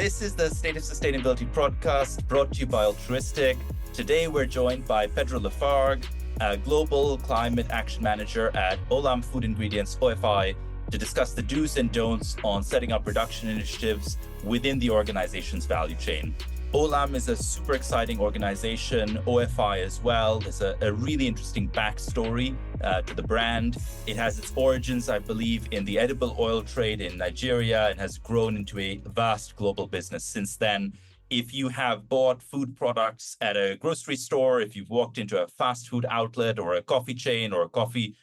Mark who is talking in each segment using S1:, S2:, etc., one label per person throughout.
S1: This is the State of Sustainability podcast brought to you by Altruistic. Today we're joined by Pedro Lafargue, a Global Climate Action Manager at Olam Food Ingredients, OFI, to discuss the do's and don'ts on setting up reduction initiatives within the organization's value chain. Olam is a super exciting organization, OFI as well. There's a really interesting backstory to the brand. It has its origins, I believe, in the edible oil trade in Nigeria and has grown into a vast global business since then. If you have bought food products at a grocery store, if you've walked into a fast food outlet or a coffee chain or a coffee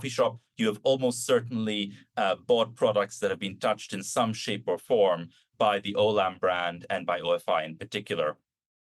S1: shop, you have almost certainly bought products that have been touched in some shape or form by the Olam brand and by OFI in particular.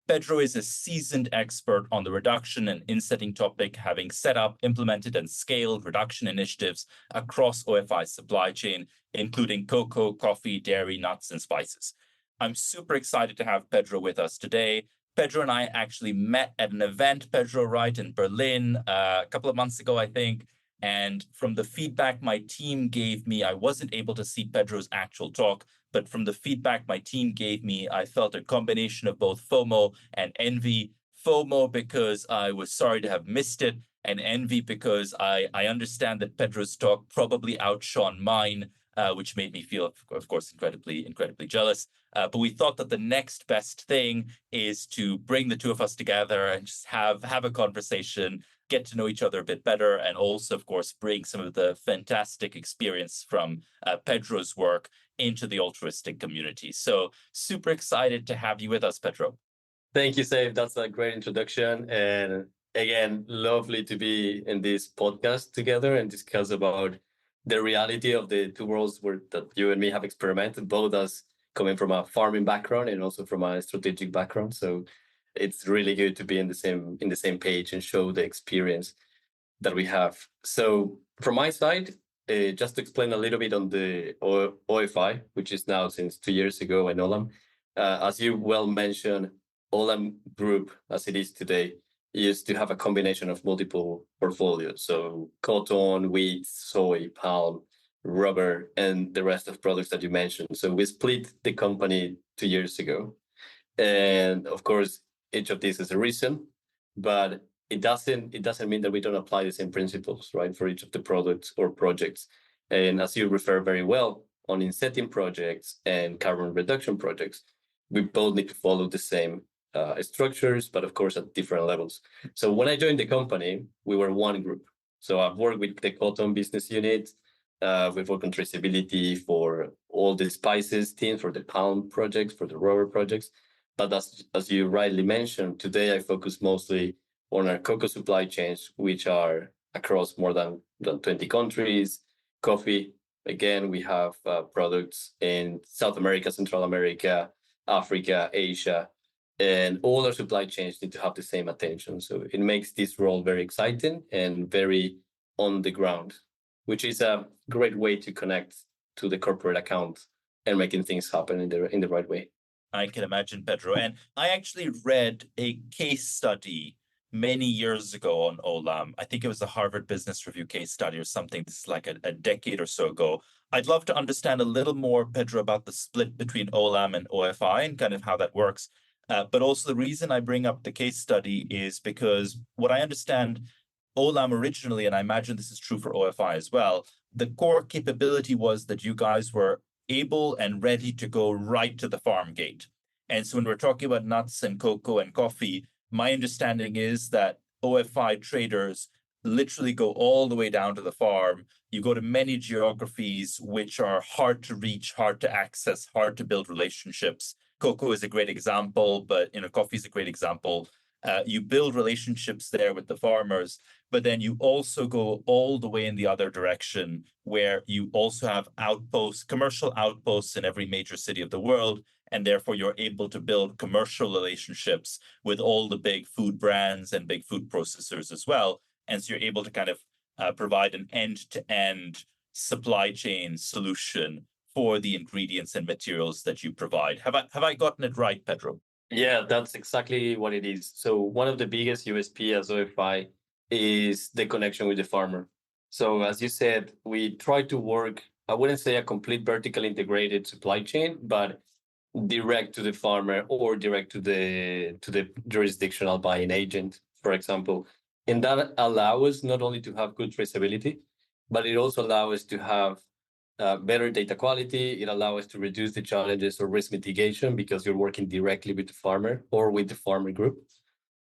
S1: Pedro is a seasoned expert on the reduction and insetting topic, having set up, implemented, and scaled reduction initiatives across OFI's supply chain, including cocoa, coffee, dairy, nuts, and spices. I'm super excited to have Pedro with us today. Pedro and I actually met at an event, Pedro, right, in Berlin a couple of months ago, I think. And from the feedback my team gave me, I wasn't able to see Pedro's actual talk, but from the feedback my team gave me, I felt a combination of both FOMO and envy. FOMO because I was sorry to have missed it, and envy because I understand that Pedro's talk probably outshone mine, which made me feel, of course, incredibly jealous. But we thought that the next best thing is to bring the two of us together and just have a conversation, get to know each other a bit better, and also, of course, bring some of the fantastic experience from Pedro's work into the altruistic community. So super excited to have you with us, Pedro.
S2: Thank you, Saif. That's a great introduction. And again, lovely to be in this podcast together and discuss about the reality of the two worlds that you and me have experimented, both as coming from a farming background and also from a strategic background. So it's really good to be in the same page and show the experience that we have. So from my side, just to explain a little bit on the OFI, which is now since 2 years ago in Olam. As you well mentioned, Olam Group, as it is today, used to have a combination of multiple portfolios. So cotton, wheat, soy, palm, rubber, and the rest of products that you mentioned. So we split the company 2 years ago. And of course, each of these is a reason, but it doesn't mean that we don't apply the same principles, right, for each of the products or projects. And as you refer very well on insetting projects and carbon reduction projects, we both need to follow the same structures, but of course at different levels. So when I joined the company, we were one group. So I've worked with the cotton business unit. We've worked on traceability for all the spices team, for the palm projects, for the rubber projects. But as you rightly mentioned, today I focus mostly on our cocoa supply chains, which are across more than 20 countries. Coffee, again, we have products in South America, Central America, Africa, Asia, and all our supply chains need to have the same attention. So it makes this role very exciting and very on the ground, which is a great way to connect to the corporate account and making things happen in the right way.
S1: I can imagine, Pedro. And I actually read a case study many years ago on Olam. I think it was the Harvard Business Review case study or something. This is like a decade or so ago. I'd love to understand a little more, Pedro, about the split between Olam and OFI and kind of how that works. But also the reason I bring up the case study is because what I understand, Olam originally, and I imagine this is true for OFI as well, the core capability was that you guys were able and ready to go right to the farm gate. And so when we're talking about nuts and cocoa and coffee, my understanding is that OFI traders literally go all the way down to the farm. You go to many geographies which are hard to reach, hard to access, hard to build relationships. Cocoa is a great example, but coffee is a great example. You build relationships there with the farmers, but then you also go all the way in the other direction where you also have outposts, commercial outposts in every major city of the world. And therefore, you're able to build commercial relationships with all the big food brands and big food processors as well. And so you're able to kind of provide an end-to-end supply chain solution for the ingredients and materials that you provide. Have I gotten it right, Pedro?
S2: Yeah, that's exactly what it is. So one of the biggest USP as OFI is the connection with the farmer. So as you said, we try to work, I wouldn't say a complete vertical integrated supply chain, but direct to the farmer or direct to the jurisdictional buying agent, for example. And that allows us not only to have good traceability, but it also allows us to have better data quality. It allows us to reduce the challenges of risk mitigation because you're working directly with the farmer or with the farmer group.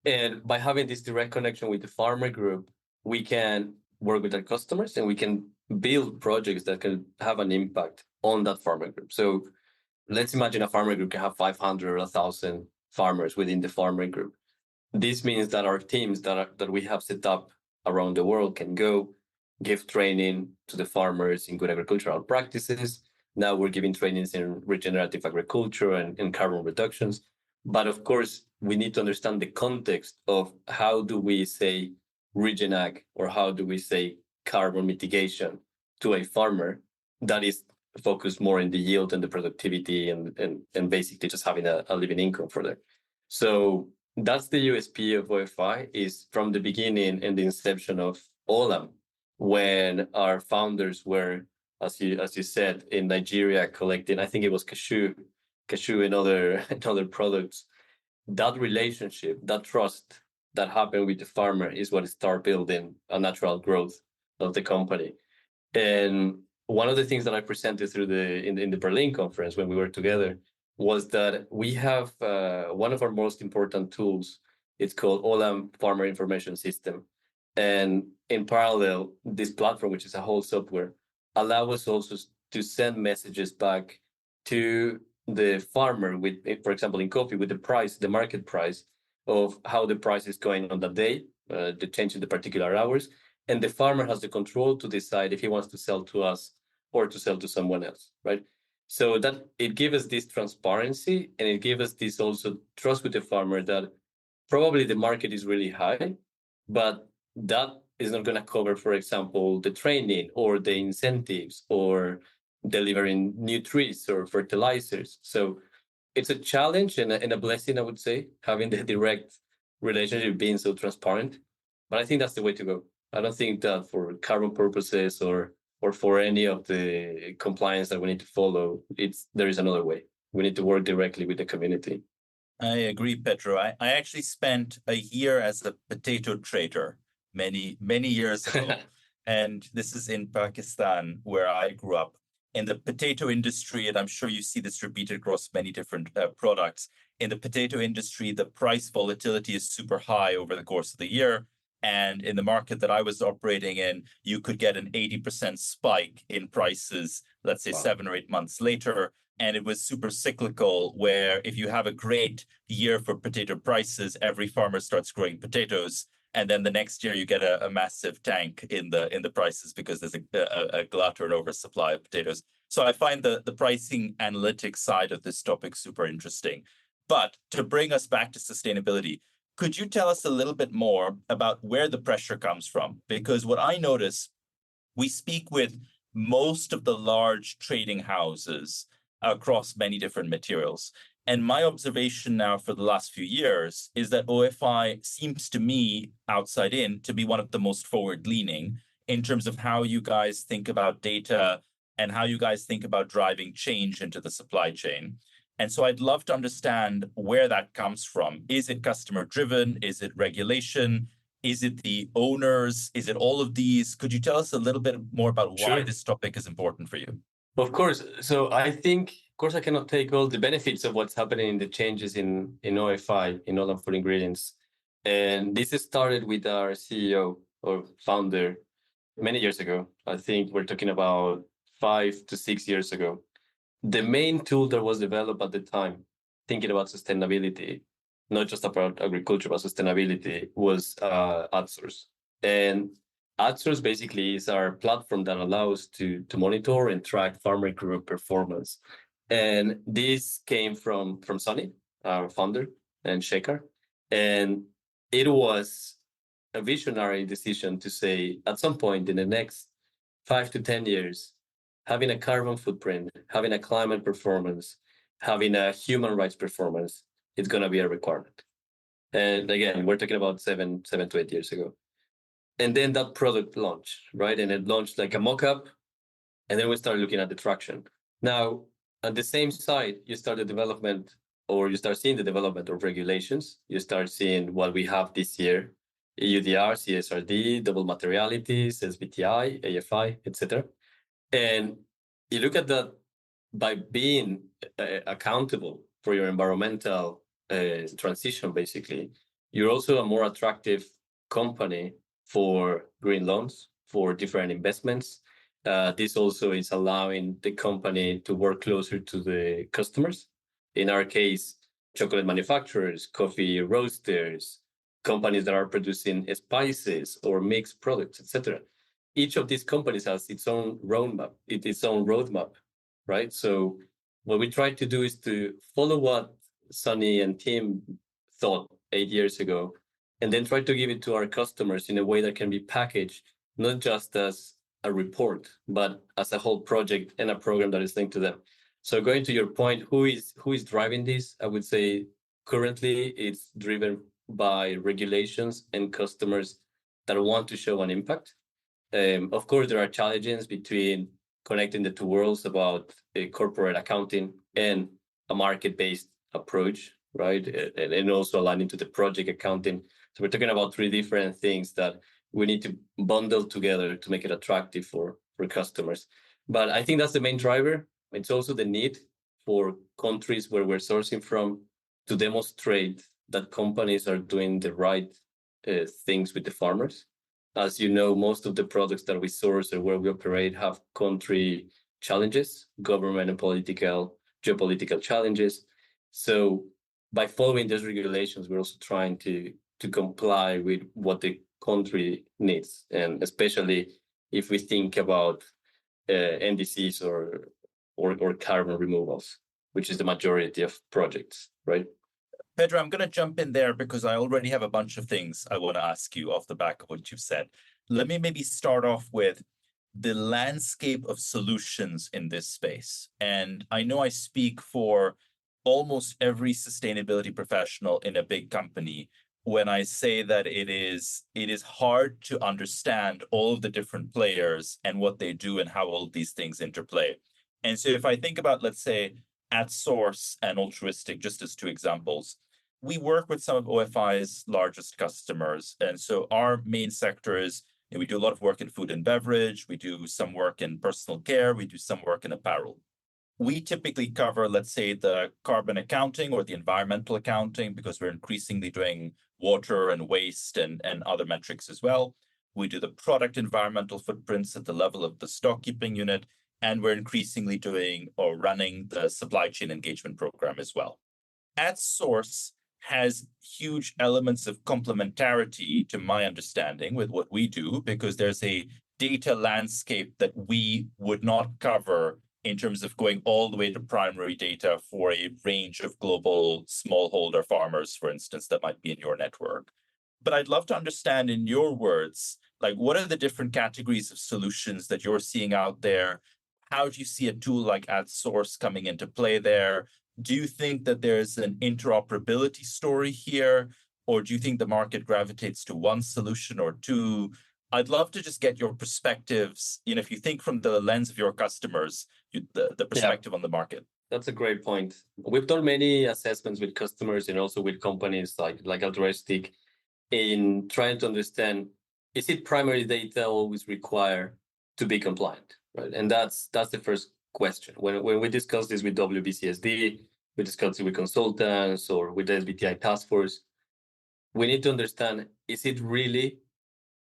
S2: And by having this direct connection with the farmer group, we can work with our customers and we can build projects that can have an impact on that farmer group. So let's imagine a farmer group can have 500 or 1,000 farmers within the farmer group. This means that our teams that we have set up around the world can go give training to the farmers in good agricultural practices. Now we're giving trainings in regenerative agriculture and carbon reductions. But of course, we need to understand the context of how do we say regen ag or how do we say carbon mitigation to a farmer that is focused more in the yield and the productivity and basically just having a living income for them. So that's the USP of OFI is from the beginning and the inception of Olam, when our founders were, as you said, in Nigeria collecting, I think it was cashew and other products. That relationship, that trust that happened with the farmer is what started building a natural growth of the company. And one of the things that I presented through in the Berlin conference when we were together was that we have one of our most important tools. It's called Olam Farmer Information System. And in parallel, this platform, which is a whole software, allows us also to send messages back to the farmer with, for example, in coffee, with the price, the market price of how the price is going on that day, the change in the particular hours. And the farmer has the control to decide if he wants to sell to us or to sell to someone else, right? So that it gives us this transparency and it gives us this also trust with the farmer that probably the market is really high, but that is not going to cover, for example, the training or the incentives or delivering new trees or fertilizers. So it's a challenge and a blessing, I would say, having the direct relationship, being so transparent. But I think that's the way to go. I don't think that for carbon purposes or for any of the compliance that we need to follow, there is another way. We need to work directly with the community.
S1: I agree, Pedro. I actually spent a year as a potato trader many years ago. And this is in Pakistan, where I grew up. In the potato industry, and I'm sure you see this repeated across many different products, in the potato industry, the price volatility is super high over the course of the year. And in the market that I was operating in, you could get an 80% spike in prices, let's say 7 or 8 months later. And it was super cyclical, where if you have a great year for potato prices, every farmer starts growing potatoes. And then the next year you get a massive tank in the prices because there's a glut or an oversupply of potatoes. So I find the pricing analytics side of this topic super interesting. But to bring us back to sustainability, could you tell us a little bit more about where the pressure comes from? Because what I notice, we speak with most of the large trading houses across many different materials. And my observation now for the last few years is that OFI seems to me, outside in, to be one of the most forward-leaning in terms of how you guys think about data and how you guys think about driving change into the supply chain. And so I'd love to understand where that comes from. Is it customer-driven? Is it regulation? Is it the owners? Is it all of these? Could you tell us a little bit more about why this topic is important for you?
S2: Of course. So I think, of course, I cannot take all the benefits of what's happening in the changes in OFI, in Olam Food Ingredients. And this started with our CEO or founder many years ago. I think we're talking about 5 to 6 years ago. The main tool that was developed at the time, thinking about sustainability, not just about agriculture, but sustainability, was AdSource. And AdSource basically is our platform that allows to monitor and track farmer group performance. And this came from Sonny, our founder, and Shekhar. And it was a visionary decision to say, at some point in the next 5 to 10 years, having a carbon footprint, having a climate performance, having a human rights performance, it's going to be a requirement. And again, we're talking about 7 to 8 years ago. And then that product launched, right? And it launched like a mock-up. And then we started looking at the traction. Now, at the same side, you start the development, or you start seeing the development of regulations. You start seeing what we have this year: EUDR, CSRD, double materialities, SBTI, AFI, etc. And you look at that. By being accountable for your environmental transition, basically, you're also a more attractive company for green loans, for different investments. This also is allowing the company to work closer to the customers. In our case, chocolate manufacturers, coffee roasters, companies that are producing spices or mixed products, etc. Each of these companies has its own roadmap, right? So what we try to do is to follow what Sunny and Tim thought 8 years ago, and then try to give it to our customers in a way that can be packaged, not just as a report, but as a whole project and a program that is linked to them. So going to your point, who is driving this? I would say currently it's driven by regulations and customers that want to show an impact. Of course, there are challenges between connecting the two worlds about corporate accounting and a market-based approach, right? And also aligning to the project accounting. So we're talking about three different things that we need to bundle together to make it attractive for customers. But I think that's the main driver. It's also the need for countries where we're sourcing from to demonstrate that companies are doing the right things with the farmers. As you know, most of the products that we source or where we operate have country challenges, government and geopolitical challenges. So by following those regulations, we're also trying to comply with what the country needs. And especially if we think about NDCs or carbon removals, which is the majority of projects, right?
S1: Pedro, I'm going to jump in there because I already have a bunch of things I want to ask you off the back of what you've said. Let me maybe start off with the landscape of solutions in this space. And I know I speak for almost every sustainability professional in a big company when I say that it is hard to understand all of the different players and what they do and how all of these things interplay. And so if I think about, let's say, at SoS and Altruistic, just as two examples, we work with some of OFI's largest customers. And so our main sector is, we do a lot of work in food and beverage, we do some work in personal care, we do some work in apparel. We typically cover, let's say, the carbon accounting or the environmental accounting, because we're increasingly doing water and waste and other metrics as well. We do the product environmental footprints at the level of the stock keeping unit, and we're increasingly doing or running the supply chain engagement program as well. At SoS has huge elements of complementarity, to my understanding, with what we do, because there's a data landscape that we would not cover in terms of going all the way to primary data for a range of global smallholder farmers, for instance, that might be in your network. But I'd love to understand, in your words, like, what are the different categories of solutions that you're seeing out there? How do you see a tool like AdSource coming into play there? Do you think that there's an interoperability story here? Or do you think the market gravitates to one solution or two? I'd love to just get your perspectives. If you think from the lens of your customers, the perspective on the market.
S2: That's a great point. We've done many assessments with customers and also with companies like Altruistic in trying to understand, is it primary data always required to be compliant, right? And that's the first question. When we discuss this with WBCSD, we discuss it with consultants or with the SBTI task force, we need to understand, is it really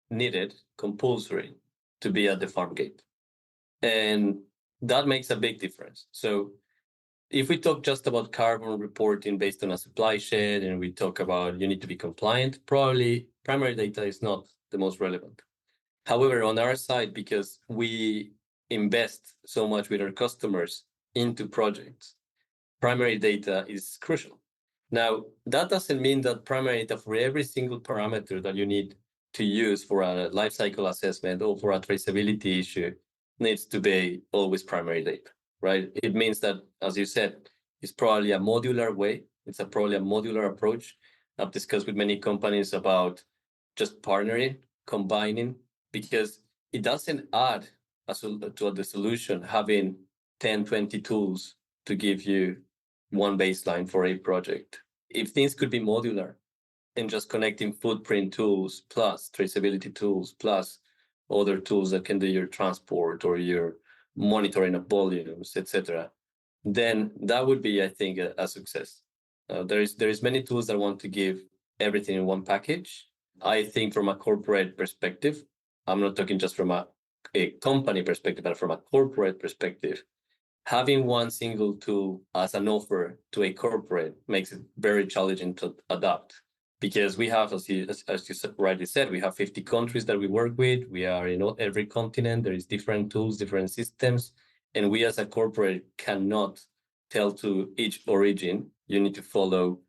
S2: needed, compulsory, to be at the farm gate? And that makes a big difference. So if we talk just about carbon reporting based on a supply chain, and we talk about you need to be compliant, probably primary data is not the most relevant. However, on our side, because we invest so much with our customers into projects, primary data is crucial. Now, that doesn't mean that primary data for every single parameter that you need to use for a life cycle assessment or for a traceability issue needs to be always primary data, right? It means that, as you said, it's probably a modular way. It's probably a modular approach. I've discussed with many companies about just partnering, combining, because it doesn't add to the solution having 10, 20 tools to give you one baseline for a project. If things could be modular and just connecting footprint tools plus traceability tools plus other tools that can do your transport or your monitoring of volumes, etc., then that would be, I think, a success. There is many tools that want to give everything in one package. I think from a corporate perspective, I'm not talking just from a company perspective, but from a corporate perspective, having one single tool as an offer to a corporate makes it very challenging to adopt, because we have, as you rightly said, we have 50 countries that we work with. We are in every continent. There is different tools, different systems, and we as a corporate cannot tell to each origin, you need to follow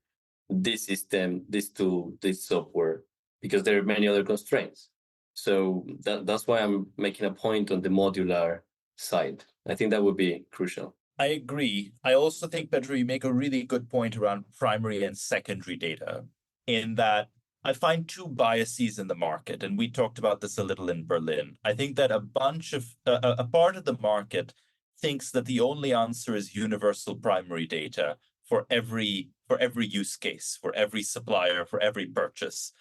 S2: this system, this tool, this software, because there are many other constraints. So that's why I'm making a point on the modular side. I think that would be crucial.
S1: I agree. I also think, Pedro, you make a really good point around primary and secondary data, in that I find two biases in the market, and we talked about this a little in Berlin. I think that a part of the market thinks that the only answer is universal primary data for every use case, for every supplier, for every purchase.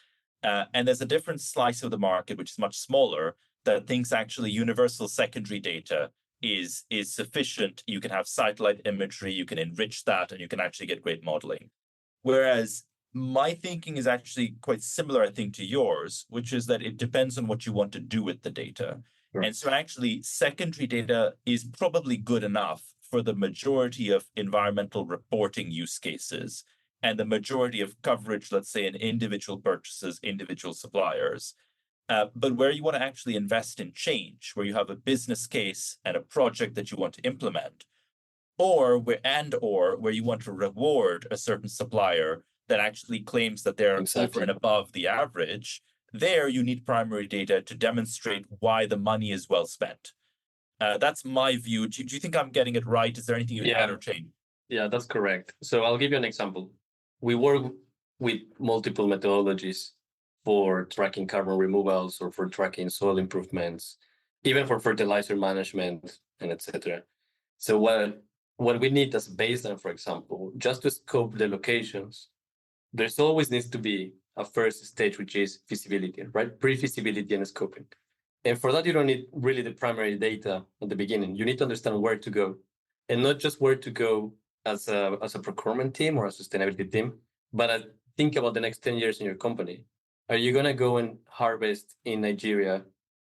S1: And there's a different slice of the market, which is much smaller, that thinks actually universal secondary data is sufficient. You can have satellite imagery, you can enrich that, and you can actually get great modeling. Whereas my thinking is actually quite similar, I think, to yours, which is that it depends on what you want to do with the data. Sure. And so actually secondary data is probably good enough for the majority of environmental reporting use cases and the majority of coverage, let's say, in individual purchases, individual suppliers. But where you want to actually invest in change, where you have a business case and a project that you want to implement, or where you want to reward a certain supplier that actually claims that they're over and above the average, there you need primary data to demonstrate why the money is well spent. That's my view. Do you think I'm getting it right? Is there anything you add or change?
S2: Yeah, that's correct. So I'll give you an example. We work with multiple methodologies for tracking carbon removals or for tracking soil improvements, even for fertilizer management and etc. So what we need as baseline, for example, just to scope the locations, there's always needs to be a first stage, which is feasibility, right? Pre-feasibility and scoping. And for that, you don't need really the primary data at the beginning. You need to understand where to go, and not just where to go as a procurement team or a sustainability team, but think about the next 10 years in your company. Are you going to go and harvest in Nigeria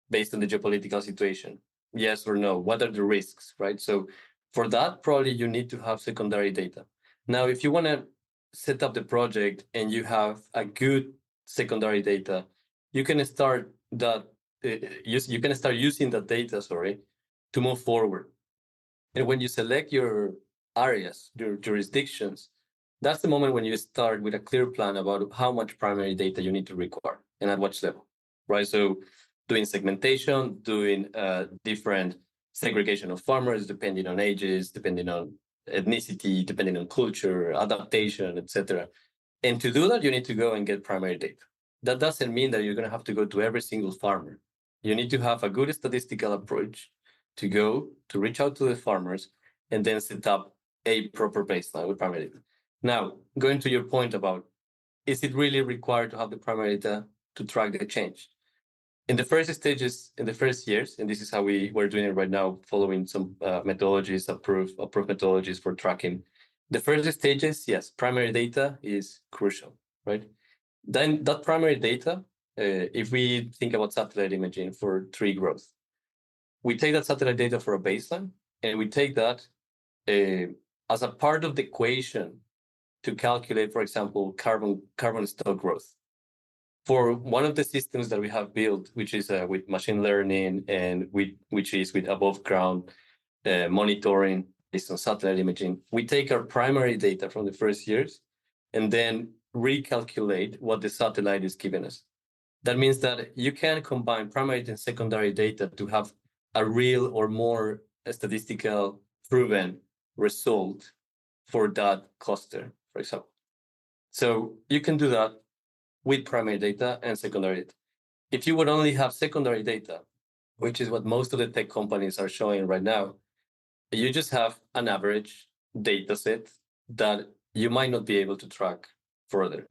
S2: based on the geopolitical situation? Yes or no? What are the risks, right? So for that, probably you need to have secondary data. Now, if you want to set up the project and you have a good secondary data, you can start using that data, to move forward. And when you select your areas, your jurisdictions, that's the moment when you start with a clear plan about how much primary data you need to require and at what level, right? So doing segmentation, doing different segregation of farmers, depending on ages, depending on ethnicity, depending on culture, adaptation, etc. And to do that, you need to go and get primary data. That doesn't mean that you're going to have to go to every single farmer. You need to have a good statistical approach to reach out to the farmers and then set up a proper baseline with primary data. Now, going to your point about, is it really required to have the primary data to track the change? In the first stages, in the first years, and this is how we're doing it right now, following some methodologies, approved methodologies for tracking. The first stages, yes, primary data is crucial, right? Then that primary data, if we think about satellite imaging for tree growth, we take that satellite data for a baseline, and we take that as a part of the equation to calculate, for example, carbon stock growth. For one of the systems that we have built, which is with machine learning and which is with above ground monitoring based on satellite imaging, we take our primary data from the first years and then recalculate what the satellite is giving us. That means that you can combine primary and secondary data to have a real or more statistical proven result for that cluster, for example. So you can do that with primary data and secondary data. If you would only have secondary data, which is what most of the tech companies are showing right now, you just have an average, data set that you might not be able to track further.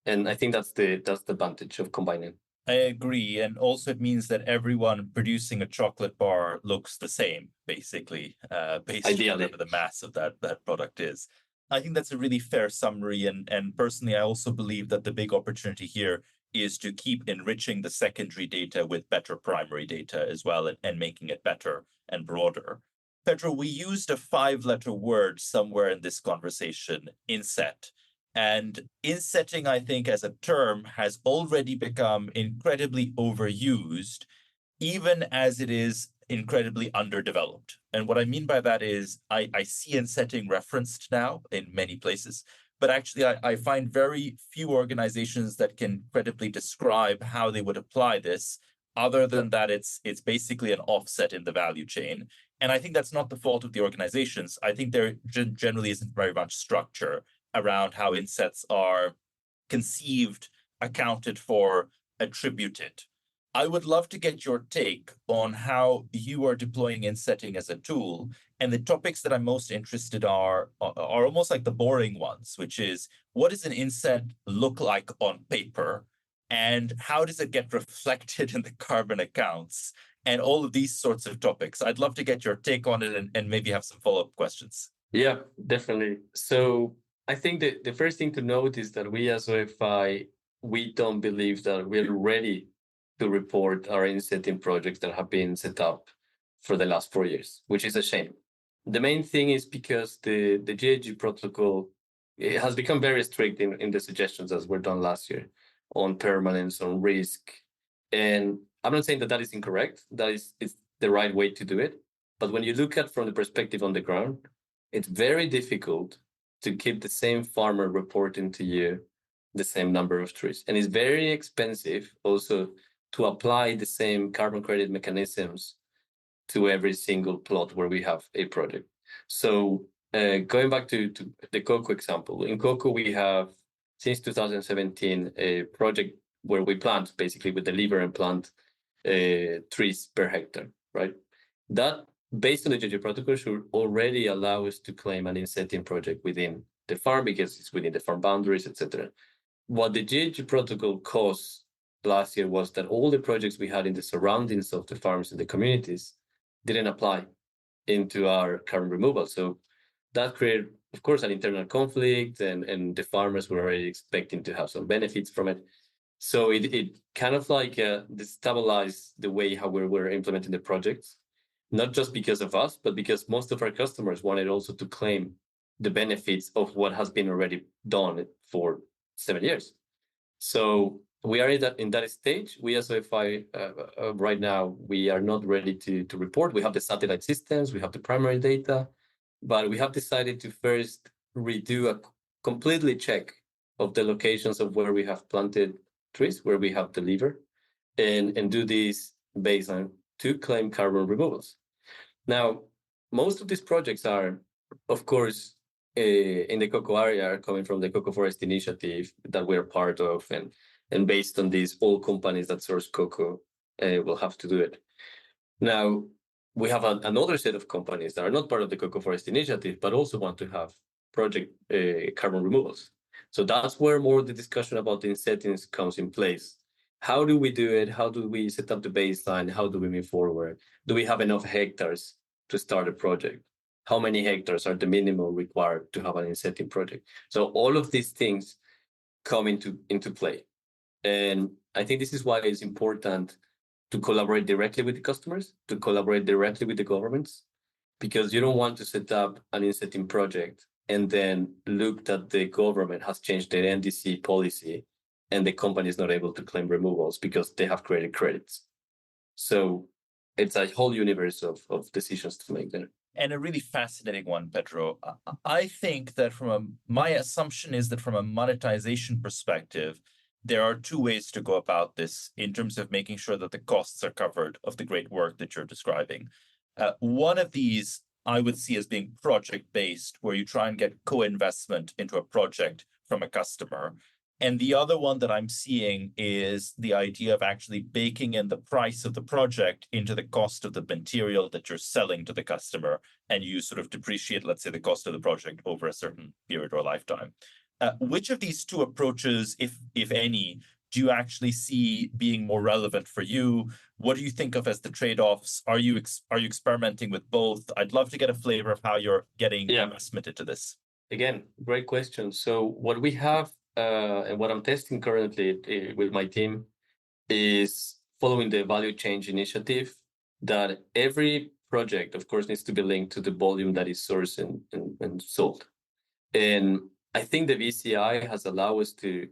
S2: And I think that's the advantage of combining.
S1: I agree. And also it means that everyone producing a chocolate bar looks the same, basically, based on whatever the mass of that product is. I think that's a really fair summary. And personally, I also believe that the big opportunity here is to keep enriching the secondary data with better primary data as well, and making it better and broader. Pedro, we used a 5-letter word somewhere in this conversation, inset. And insetting, I think, as a term has already become incredibly overused, even as it is incredibly underdeveloped. And what I mean by that is I see insetting referenced now in many places, but actually I find very few organizations that can credibly describe how they would apply this, other than that it's basically an offset in the value chain. And I think that's not the fault of the organizations. I think there generally isn't very much structure around how insets are conceived, accounted for, attributed. I would love to get your take on how you are deploying insetting as a tool. And the topics that I'm most interested are almost like the boring ones, which is, what does an inset look like on paper? And how does it get reflected in the carbon accounts? And all of these sorts of topics. I'd love to get your take on it and maybe have some follow-up questions.
S2: Yeah, definitely. So I think that the first thing to note is that we as OFI, we don't believe that we're ready to report our insetting projects that have been set up for the last 4 years, which is a shame. The main thing is because the GHG protocol, it has become very strict in the suggestions as were done last year on permanence, on risk. And I'm not saying that that is incorrect. That is it's the right way to do it. But when you look at from the perspective on the ground, it's very difficult to keep the same farmer reporting to you the same number of trees. And it's very expensive also to apply the same carbon credit mechanisms to every single plot where we have a project. So going back to the cocoa example, in cocoa we have since 2017 a project where we plant, basically we deliver and plant trees per hectare, right? That, based on the GHG protocol, should already allow us to claim an insetting project within the farm because it's within the farm boundaries, etc. What the GHG protocol caused last year was that all the projects we had in the surroundings of the farms in the communities didn't apply into our carbon removal. So that created, of course, an internal conflict, and the farmers were already expecting to have some benefits from it. So it kind of like destabilized the way how we're implementing the projects, not just because of us, but because most of our customers wanted also to claim the benefits of what has been already done for 7 years. So we are in that stage. We as OFI right now, we are not ready to report. We have the satellite systems, we have the primary data, but we have decided to first redo a completely check of the locations of where we have planted trees, where we have delivered, and do this baseline to claim carbon removals. Now, most of these projects are, of course, in the cocoa area, are coming from the Cocoa Forest Initiative that we're part of, and based on these, all companies that source cocoa will have to do it. Now, we have another set of companies that are not part of the Cocoa Forest Initiative, but also want to have project carbon removals. So that's where more the discussion about the insettings comes in place. How do we do it? How do we set up the baseline? How do we move forward? Do we have enough hectares to start a project? How many hectares are the minimum required to have an insetting project? So all of these things come into play. And I think this is why it's important to collaborate directly with the customers, to collaborate directly with the governments, because you don't want to set up an insetting project and then look that the government has changed their NDC policy and the company is not able to claim removals because they have created credits. So it's a whole universe of decisions to make there.
S1: And a really fascinating one, Pedro. I think that my assumption is that from a monetization perspective, there are two ways to go about this in terms of making sure that the costs are covered of the great work that you're describing. One of these I would see as being project-based, where you try and get co-investment into a project from a customer. And the other one that I'm seeing is the idea of actually baking in the price of the project into the cost of the material that you're selling to the customer. And you sort of depreciate, let's say, the cost of the project over a certain period or lifetime. Which of these two approaches, if any, do you actually see being more relevant for you? What do you think of as the trade-offs? Are you experimenting with both? I'd love to get a flavor of how you're getting investment into this.
S2: Again, great question. So what we have and what I'm testing currently with my team is following the value change initiative, that every project, of course, needs to be linked to the volume that is sourced and sold. And I think the VCI has allowed us to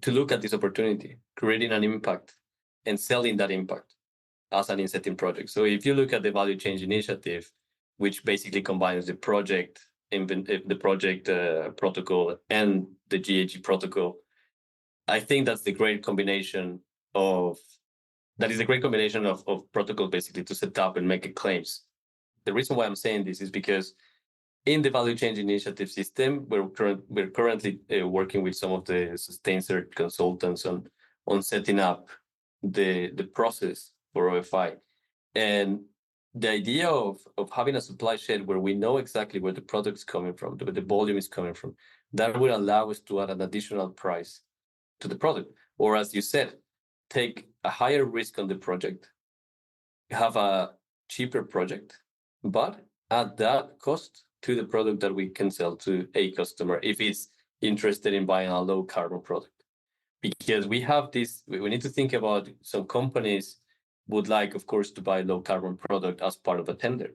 S2: look at this opportunity, creating an impact and selling that impact as an insetting project. So if you look at the value change initiative, which basically combines the project protocol and the GHG protocol, I think that's the great combination of protocol basically to set up and make claims. The reason why I'm saying this is because in the value change initiative system, we're currently working with some of the SustainCert consultants on setting up the process for OFI. And the idea of having a supply chain where we know exactly where the product is coming from, where the volume is coming from, that will allow us to add an additional price to the product. Or as you said, take a higher risk on the project, have a cheaper project, but add that cost to the product that we can sell to a customer if he's interested in buying a low carbon product. Because we have this, we need to think about some companies would like, of course, to buy low carbon product as part of a tender.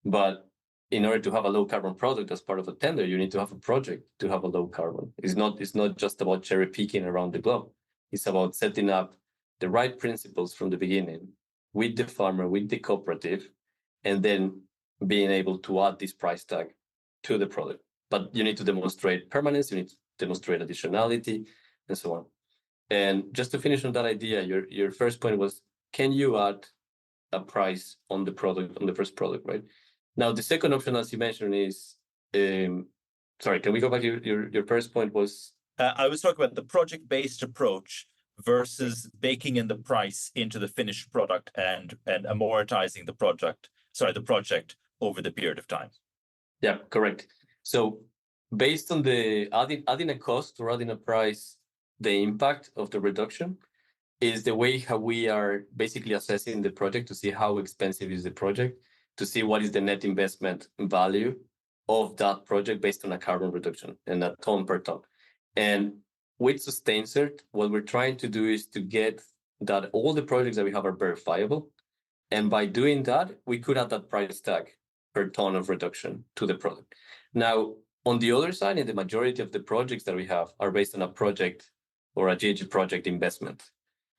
S2: But in order to have a low carbon product as part of a tender, you need to have a project to have a low carbon. It's not just about cherry picking around the globe. It's about setting up the right principles from the beginning with the farmer, with the cooperative, and then being able to add this price tag to the product. But you need to demonstrate permanence, you need to demonstrate additionality, and so on. And just to finish on that idea, your first point was, can you add a price on the product, on the first product, right? Now, the second option, as you mentioned, is, sorry, can we go back to your first point was?
S1: I was talking about the project-based approach versus baking in the price into the finished product and amortizing the project over the period of time.
S2: Yeah, correct. So based on the adding a cost or adding a price, the impact of the reduction is the way how we are basically assessing the project to see how expensive is the project, to see what is the net investment value of that project based on a carbon reduction and a ton per ton. And with SustainCert, what we're trying to do is to get that all the projects that we have are verifiable. And by doing that, we could add that price tag per ton of reduction to the product. Now, on the other side, in the majority of the projects that we have are based on a project or a GHG project investment.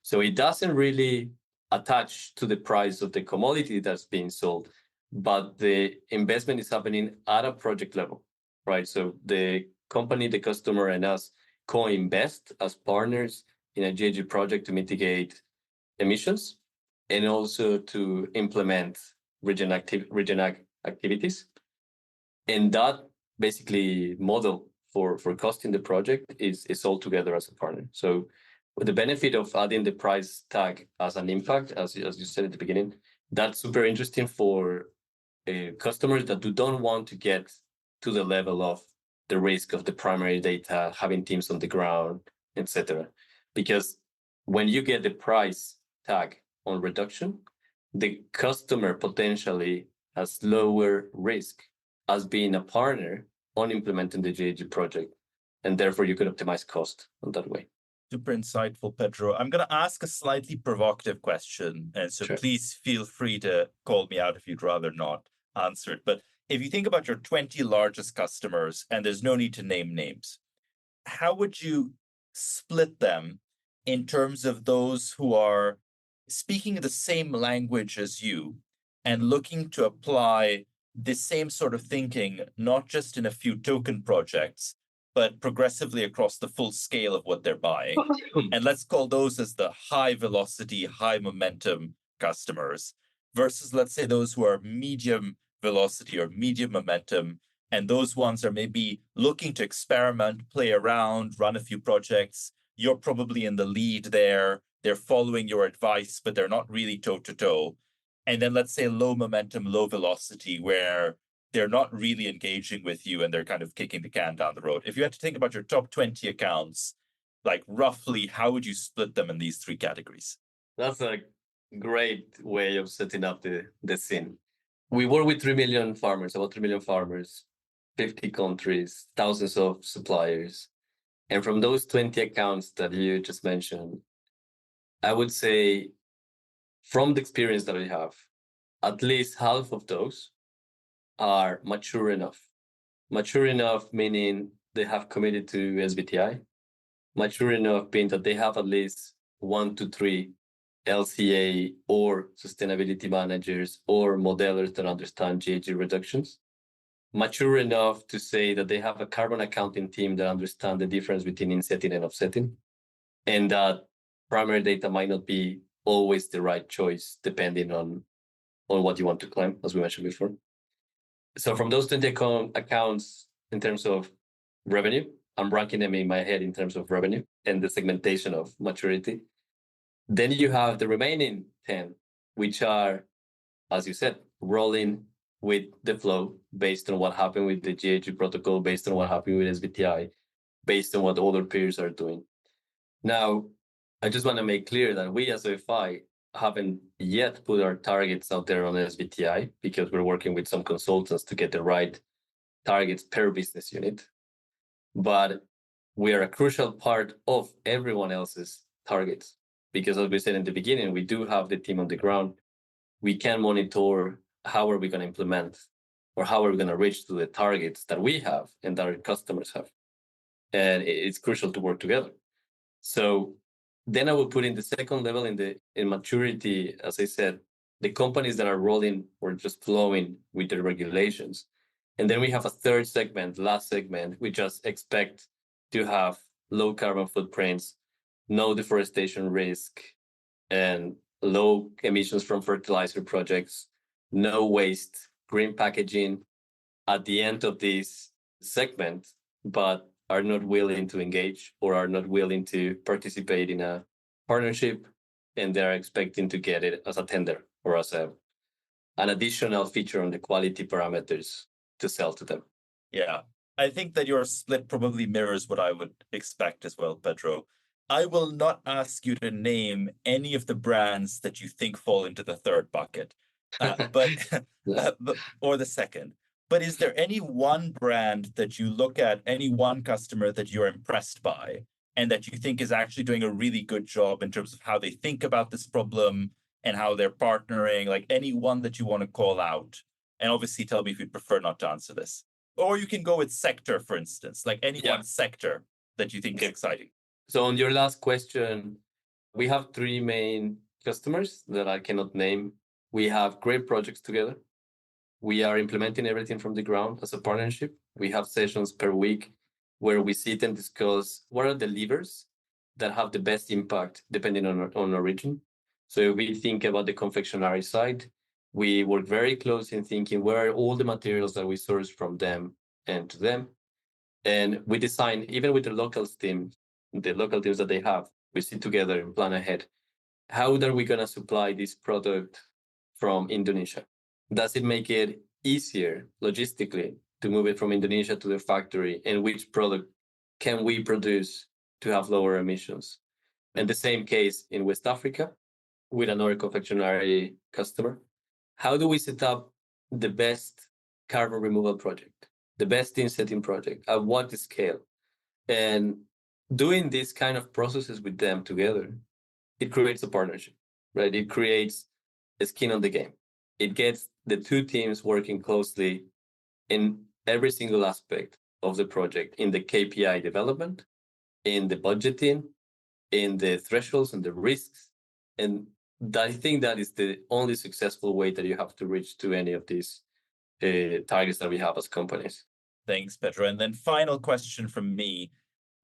S2: So it doesn't really attach to the price of the commodity that's being sold, but the investment is happening at a project level, right? So the company, the customer, and us co-invest as partners in a GHG project to mitigate emissions and also to implement regen activities. And that basically model for costing the project is all together as a partner. So the benefit of adding the price tag as an impact, as you said at the beginning, that's super interesting for customers that don't want to get to the level of the risk of the primary data, having teams on the ground, etc. Because when you get the price tag on reduction, the customer potentially has lower risk as being a partner on implementing the GHG project, and therefore you can optimize cost on that way.
S1: Super insightful, Pedro. I'm going to ask a slightly provocative question, and so
S2: Sure.
S1: Please feel free to call me out if you'd rather not answer it. But if you think about your 20 largest customers, and there's no need to name names, how would you split them in terms of those who are speaking the same language as you and looking to apply the same sort of thinking, not just in a few token projects, but progressively across the full scale of what they're buying? And let's call those as the high velocity, high momentum customers versus, let's say, those who are medium velocity or medium momentum. And those ones are maybe looking to experiment, play around, run a few projects, you're probably in the lead there. They're following your advice, but they're not really toe to toe. And then let's say low momentum, low velocity, where they're not really engaging with you and they're kind of kicking the can down the road. If you had to think about your top 20 accounts, like roughly, how would you split them in these three categories?
S2: That's a great way of setting up the scene. We work with 3 million farmers, about 3 million farmers, 50 countries, thousands of suppliers. And from those 20 accounts that you just mentioned, I would say from the experience that we have, at least half of those are mature enough. Mature enough meaning they have committed to SBTI. Mature enough being that they have at least 1 to 3 LCA or sustainability managers or modelers that understand GHG reductions. Mature enough to say that they have a carbon accounting team that understand the difference between insetting and offsetting, and that primary data might not be always the right choice depending on what you want to claim, as we mentioned before. So from those 20 accounts, in terms of revenue, I'm ranking them in my head in terms of revenue and the segmentation of maturity. Then you have the remaining 10, which are, as you said, rolling with the flow based on what happened with the GHG protocol, based on what happened with SBTI, based on what other peers are doing. Now, I just want to make clear that we as OFI haven't yet put our targets out there on SBTI because we're working with some consultants to get the right targets per business unit. But we are a crucial part of everyone else's targets because, as we said in the beginning, we do have the team on the ground. We can monitor how are we going to implement or how are we going to reach to the targets that we have and that our customers have. And it's crucial to work together. So then I will put in the second level in maturity, as I said, the companies that are rolling or just flowing with the regulations. And then we have a third segment, last segment, we just expect to have low carbon footprints, no deforestation risk, and low emissions from fertilizer projects, no waste, green packaging at the end of this segment, but are not willing to engage or are not willing to participate in a partnership, and they're expecting to get it as a tender or as an additional feature on the quality parameters to sell to them.
S1: Yeah, I think that your split probably mirrors what I would expect as well, Pedro. I will not ask you to name any of the brands that you think fall into the third bucket, but or the second. But is there any one brand that you look at, any one customer that you're impressed by, and that you think is actually doing a really good job in terms of how they think about this problem and how they're partnering? Like any one that you want to call out? And obviously tell me if you'd prefer not to answer this. Or you can go with sector, for instance, like any one sector that you think is exciting.
S2: So on your last question, we have 3 main customers that I cannot name. We have great projects together. We are implementing everything from the ground as a partnership. We have sessions per week where we sit and discuss what are the levers that have the best impact depending on our region. So if we think about the confectionery side, we work very close in thinking where are all the materials that we source from them and to them. And we design, even with the local teams that they have, we sit together and plan ahead. How are we going to supply this product from Indonesia? Does it make it easier logistically to move it from Indonesia to the factory? And which product can we produce to have lower emissions? And the same case in West Africa with another confectionery customer. How do we set up the best carbon removal project, the best insetting project, at what scale? And doing these kind of processes with them together, it creates a partnership, right? It creates a skin on the game. It gets the 2 teams working closely in every single aspect of the project, in the KPI development, in the budgeting, in the thresholds and the risks. And I think that is the only successful way that you have to reach to any of these targets that we have as companies.
S1: Thanks, Pedro. And then final question from me.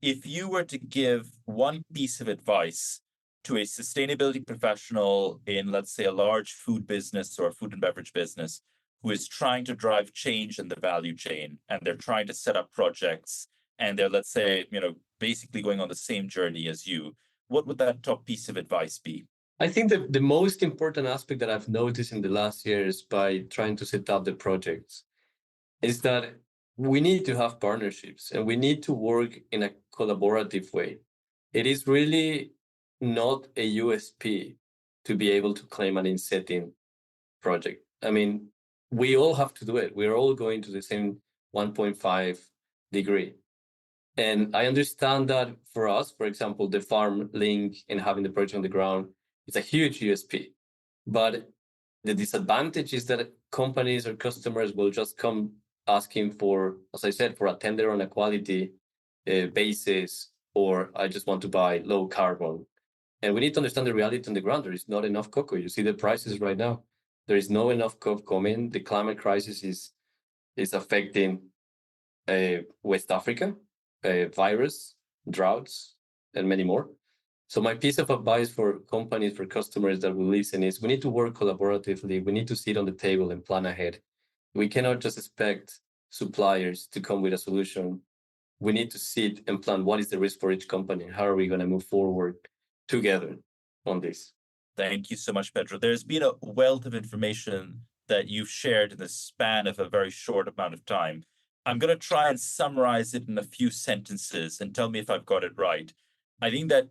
S1: If you were to give one piece of advice to a sustainability professional in, let's say, a large food business or a food and beverage business who is trying to drive change in the value chain, and they're trying to set up projects, and they're, let's say, basically going on the same journey as you, what would that top piece of advice be?
S2: I think the most important aspect that I've noticed in the last years by trying to set up the projects is that we need to have partnerships and we need to work in a collaborative way. It is really not a USP to be able to claim an insetting project. I mean, we all have to do it. We're all going to the same 1.5 degree. And I understand that for us, for example, the farm link and having the project on the ground is a huge USP. But the disadvantage is that companies or customers will just come asking for, as I said, for a tender on a quality basis, or I just want to buy low carbon. And we need to understand the reality on the ground. There is not enough cocoa. You see the prices right now. There is no enough cocoa coming. The climate crisis is affecting West Africa, virus, droughts, and many more. So my piece of advice for companies, for customers that will listen is we need to work collaboratively. We need to sit on the table and plan ahead. We cannot just expect suppliers to come with a solution. We need to sit and plan what is the risk for each company. How are we going to move forward together on this?
S1: Thank you so much, Pedro. There's been a wealth of information that you've shared in the span of a very short amount of time. I'm going to try and summarize it in a few sentences and tell me if I've got it right. I think that,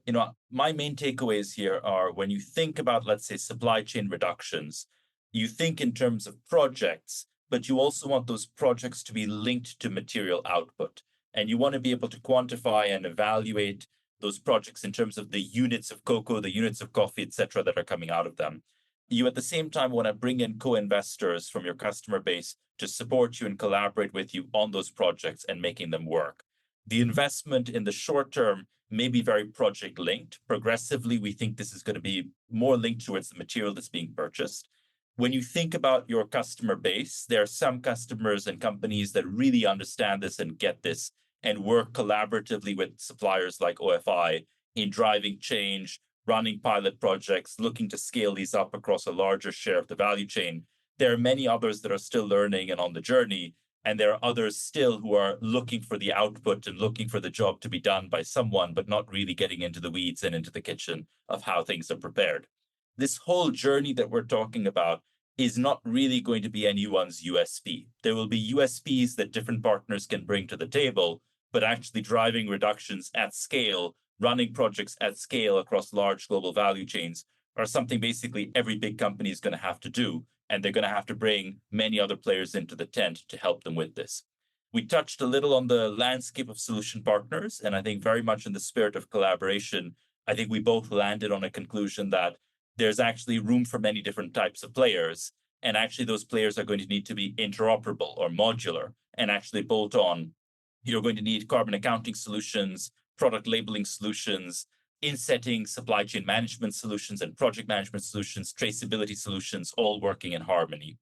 S1: my main takeaways here are when you think about, let's say, supply chain reductions, you think in terms of projects, but you also want those projects to be linked to material output. And you want to be able to quantify and evaluate those projects in terms of the units of cocoa, the units of coffee, et cetera, that are coming out of them. You at the same time want to bring in co-investors from your customer base to support you and collaborate with you on those projects and making them work. The investment in the short term may be very project linked. Progressively, we think this is going to be more linked towards the material that's being purchased. When you think about your customer base, there are some customers and companies that really understand this and get this and work collaboratively with suppliers like OFI in driving change, running pilot projects, looking to scale these up across a larger share of the value chain. There are many others that are still learning and on the journey, and there are others still who are looking for the output and looking for the job to be done by someone, but not really getting into the weeds and into the kitchen of how things are prepared. This whole journey that we're talking about is not really going to be anyone's USP. There will be USPs that different partners can bring to the table, but actually driving reductions at scale, running projects at scale across large global value chains are something basically every big company is going to have to do. And they're going to have to bring many other players into the tent to help them with this. We touched a little on the landscape of solution partners, and I think very much in the spirit of collaboration, I think we both landed on a conclusion that there's actually room for many different types of players, and actually those players are going to need to be interoperable or modular and actually bolt on. You're going to need carbon accounting solutions, product labeling solutions, insetting, supply chain management solutions, and project management solutions, traceability solutions, all working in harmony.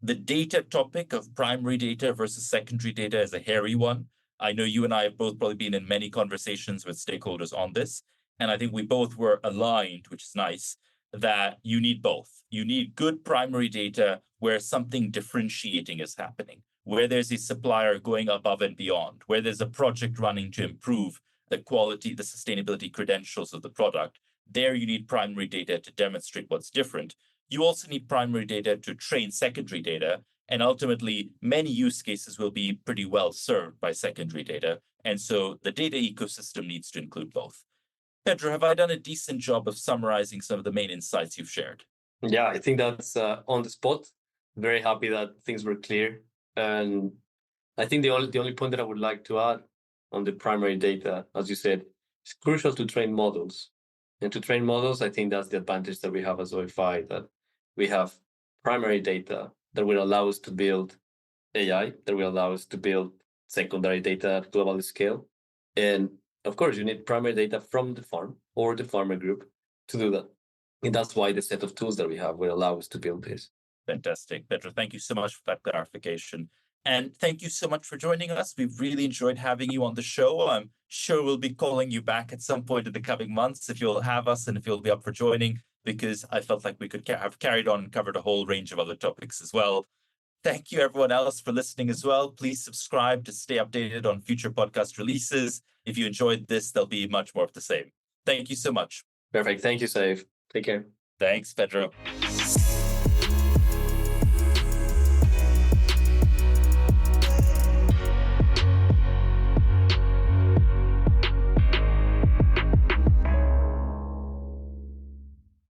S1: The data topic of primary data versus secondary data is a hairy one. I know you and I have both probably been in many conversations with stakeholders on this, and I think we both were aligned, which is nice, that you need both. You need good primary data where something differentiating is happening, where there's a supplier going above and beyond, where there's a project running to improve the quality, the sustainability credentials of the product. There you need primary data to demonstrate what's different. You also need primary data to train secondary data, and ultimately many use cases will be pretty well served by secondary data. And so the data ecosystem needs to include both. Pedro, have I done a decent job of summarizing some of the main insights you've shared?
S2: Yeah, I think that's on the spot. Very happy that things were clear. And I think the only point that I would like to add on the primary data, as you said, it's crucial to train models. And to train models, I think that's the advantage that we have as OFI, that we have primary data that will allow us to build AI, that will allow us to build secondary data at global scale. And of course, you need primary data from the farm or the farmer group to do that. And that's why the set of tools that we have will allow us to build this.
S1: Fantastic. Pedro, thank you so much for that clarification. And thank you so much for joining us. We've really enjoyed having you on the show. I'm sure we'll be calling you back at some point in the coming months if you'll have us and if you'll be up for joining, because I felt like we could have carried on and covered a whole range of other topics as well. Thank you, everyone else, for listening as well. Please subscribe to stay updated on future podcast releases. If you enjoyed this, there'll be much more of the same. Thank you so much.
S2: Perfect. Thank you, Saif. Take care.
S1: Thanks, Pedro.